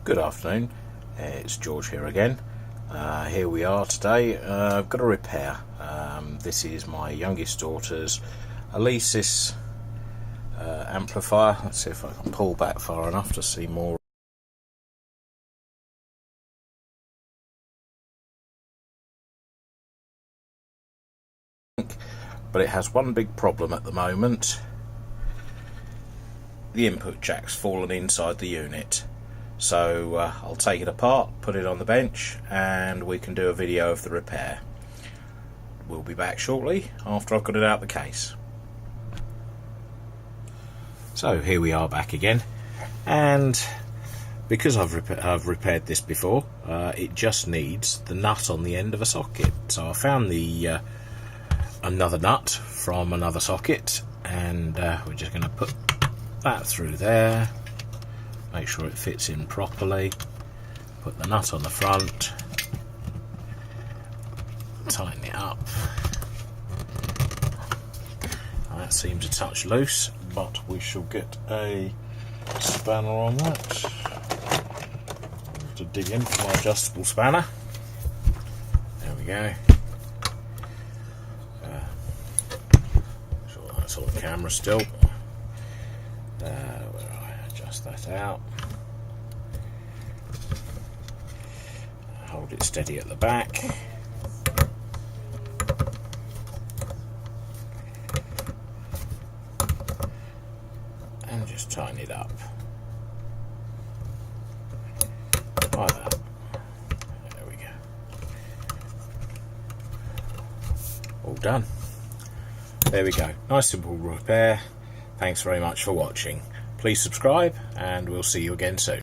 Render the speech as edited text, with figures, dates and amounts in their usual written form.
Good afternoon, it's George here again. Here we are today. I've got a repair. This is my youngest daughter's Alesis amplifier. Let's see if I can pull back far enough to see more. But it has one big problem at the moment. The input jack's fallen inside the unit. So I'll take it apart, put it on the bench, and we can do a video of the repair. We'll be back shortly after I've got it out the case. So here we are back again, and because I've repaired this before, it just needs the nut on the end of a socket. So I found the another nut from another socket, and we're just going to put that through there. Make sure it fits in properly. Put the nut on the front. Tighten it up. That seems a touch loose, but we shall get a spanner on that. To dig in for my adjustable spanner. There we go. Sure that's on the camera still. Adjust that out. Hold it steady at the back. And just tighten it up. Like that. There we go. All done. There we go. Nice simple repair. Thanks very much for watching. Please subscribe, and we'll see you again soon.